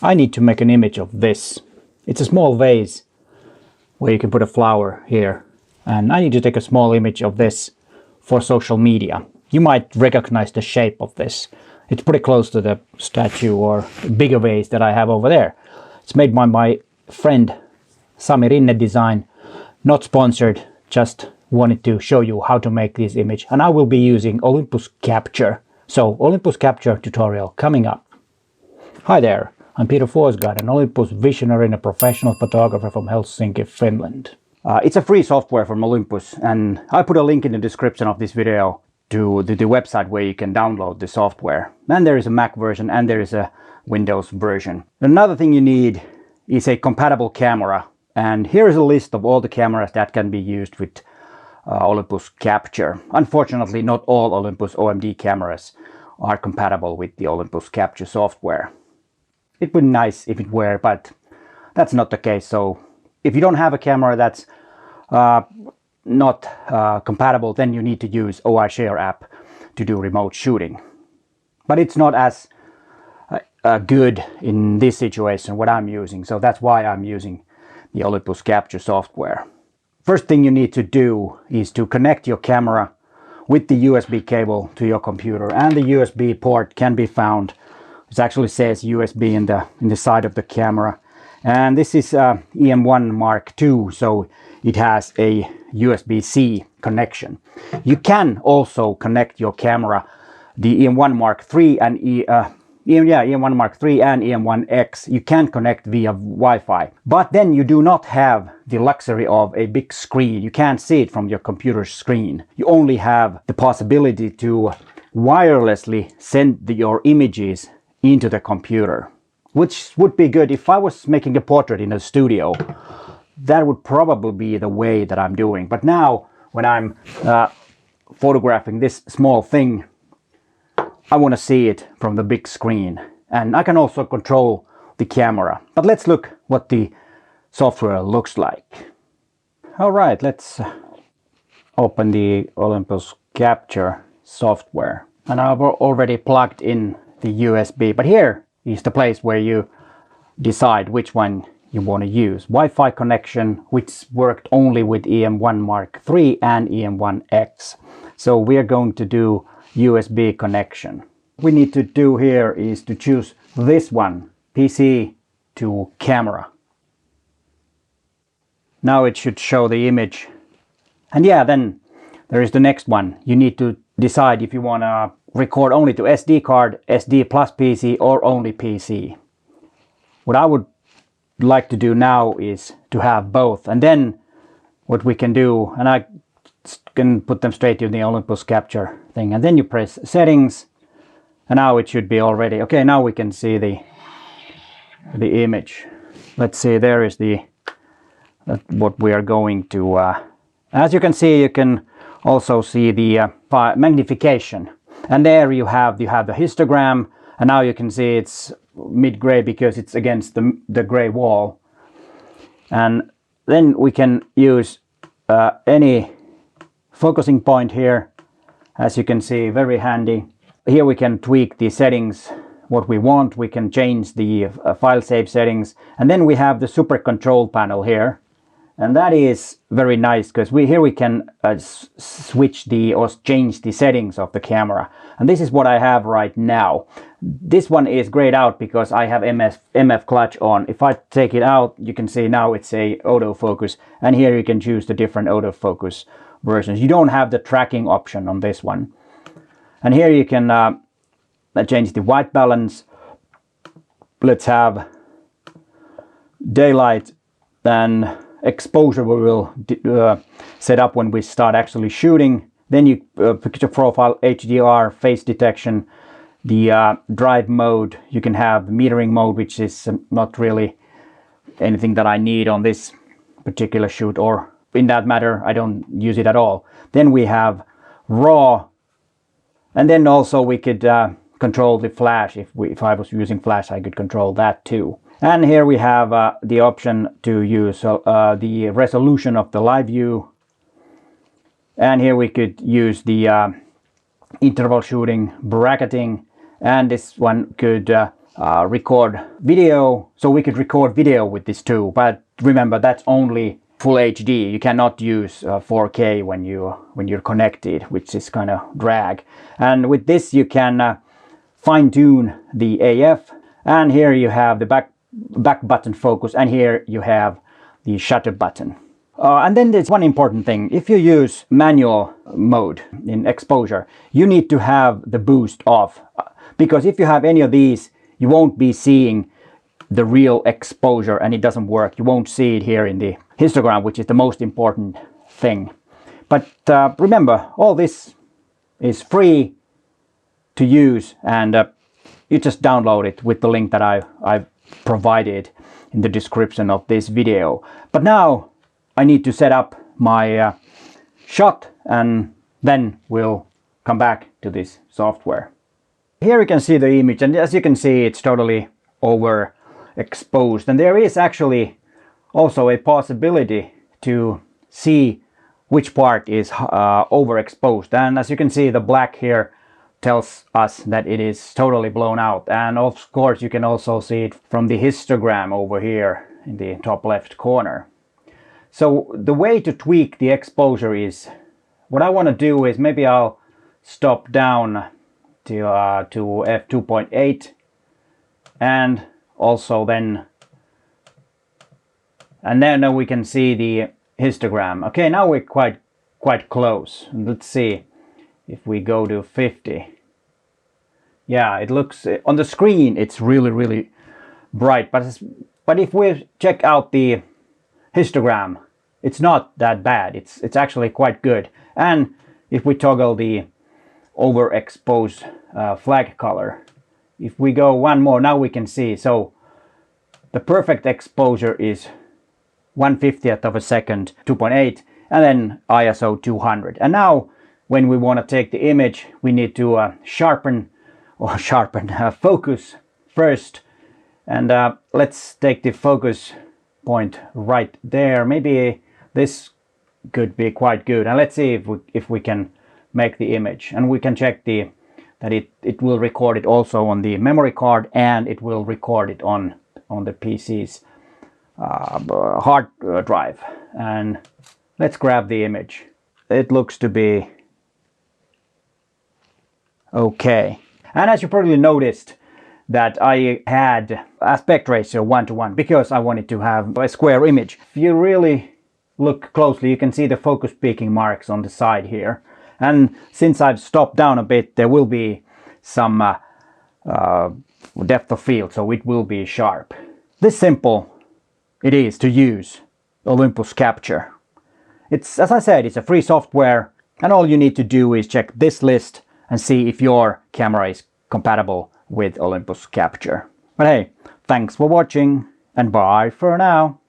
I need to make an image of this. It's a small vase where you can put a flower here. And I need to take a small image of this for social media. You might recognize the shape of this. It's pretty close to the statue or bigger vase that I have over there. It's made by my friend Sami Rinne Design. Not sponsored, just wanted to show you how to make this image. And I will be using Olympus Capture. So Olympus Capture tutorial coming up. Hi there, I'm Peter Forsgaard, an Olympus visionary and a professional photographer from Helsinki, Finland. It's a free software from Olympus, and I put a link in the description of this video to the website where you can download the software. And there is a Mac version and there is a Windows version. Another thing you need is a compatible camera. And here is a list of all the cameras that can be used with Olympus Capture. Unfortunately, not all Olympus OMD cameras are compatible with the Olympus Capture software. It would be nice if it were, but that's not the case. So if you don't have a camera that's not compatible, then you need to use OI Share app to do remote shooting. But it's not as good in this situation what I'm using, so that's why I'm using the Olympus Capture software. First thing you need to do is to connect your camera with the USB cable to your computer, and the USB port can be found. It actually says USB in the side of the camera, and this is EM1 Mark II, so it has a USB-C connection. You can also connect your camera, the EM1 Mark III and EM1 Mark III and EM1X. You can connect via Wi-Fi, but then you do not have the luxury of a big screen. You can't see it from your computer screen. You only have the possibility to wirelessly send your images into the computer, which would be good if I was making a portrait in a studio. That would probably be the way that I'm doing. But now when I'm photographing this small thing, I want to see it from the big screen, and I can also control the camera. But let's look what the software looks like. All right, let's open the Olympus Capture software, and I've already plugged in the USB, but here is the place where you decide which one you want to use. Wi-Fi connection, which worked only with EM1 Mark III and EM1X. So we are going to do USB connection. What we need to do here is to choose this one, PC to camera. Now it should show the image. And yeah, then there is the next one. You need to decide if you want to record only to SD card, SD plus PC, or only PC. What I would like to do now is to have both, and then what we can do, and I can put them straight to the Olympus Capture thing, and then you press settings, and now it should be already okay. Now we can see the image. Let's see, there is what we are going to as you can see, you can also see the magnification, and there you have the histogram, and now you can see it's mid-gray because it's against the gray wall. And then we can use any focusing point here, as you can see, very handy. Here we can tweak the settings what we want. We can change the file save settings, and then we have the super control panel here, and that is very nice because here we can switch or change the settings of the camera, and this is what I have right now. This one is grayed out because I have MF clutch on. If I take it out, you can see now it's a autofocus, and here you can choose the different autofocus versions. You don't have the tracking option on this one. And here you can change the white balance. Let's have daylight, and exposure we will set up when we start actually shooting. Then you picture profile, HDR, face detection, the drive mode. You can have the metering mode, which is not really anything that I need on this particular shoot, or in that matter, I don't use it at all. Then we have raw, and then also we could control the flash. If I was using flash, I could control that too. And here we have the option to use the resolution of the live view. And here we could use the interval shooting, bracketing, and this one could record video, so we could record video with this too. But remember, that's only full HD. You cannot use 4K when you're connected, which is kind of drag. And with this you can fine-tune the AF, and here you have the back button focus, and here you have the shutter button. And then there's one important thing. If you use manual mode in exposure, you need to have the boost off, because if you have any of these, you won't be seeing the real exposure and it doesn't work. You won't see it here in the histogram, which is the most important thing. But remember, all this is free to use, and you just download it with the link that I've provided in the description of this video. But now I need to set up my shot, and then we'll come back to this software. Here you can see the image, and as you can see, it's totally overexposed, and there is actually also a possibility to see which part is overexposed. And as you can see, the black here tells us that it is totally blown out, and of course you can also see it from the histogram over here in the top left corner. So the way to tweak the exposure is, what I want to do is, maybe I'll stop down to f2.8, and also then we can see the histogram. Okay, now we're quite close. Let's see if we go to 50. Yeah, it looks on the screen it's really bright, but if we check out the histogram, it's not that bad. It's actually quite good. And if we toggle the overexposed flag color, if we go one more, now we can see. So the perfect exposure is 1/50th of a second, 2.8, and then ISO 200. And now when we want to take the image, we need to focus first. And let's take the focus point right there. Maybe this could be quite good, and let's see if we can make the image, and we can check that it will record it also on the memory card, and it will record it on the PC's hard drive. And let's grab the image. It looks to be okay. And as you probably noticed, that I had aspect ratio 1:1 because I wanted to have a square image. If you really look closely, you can see the focus peaking marks on the side here. And since I've stopped down a bit, there will be some depth of field, so it will be sharp. This simple it is to use Olympus Capture. It's, as I said, it's a free software, and all you need to do is check this list and see if your camera is compatible with Olympus Capture. But hey, thanks for watching, and bye for now.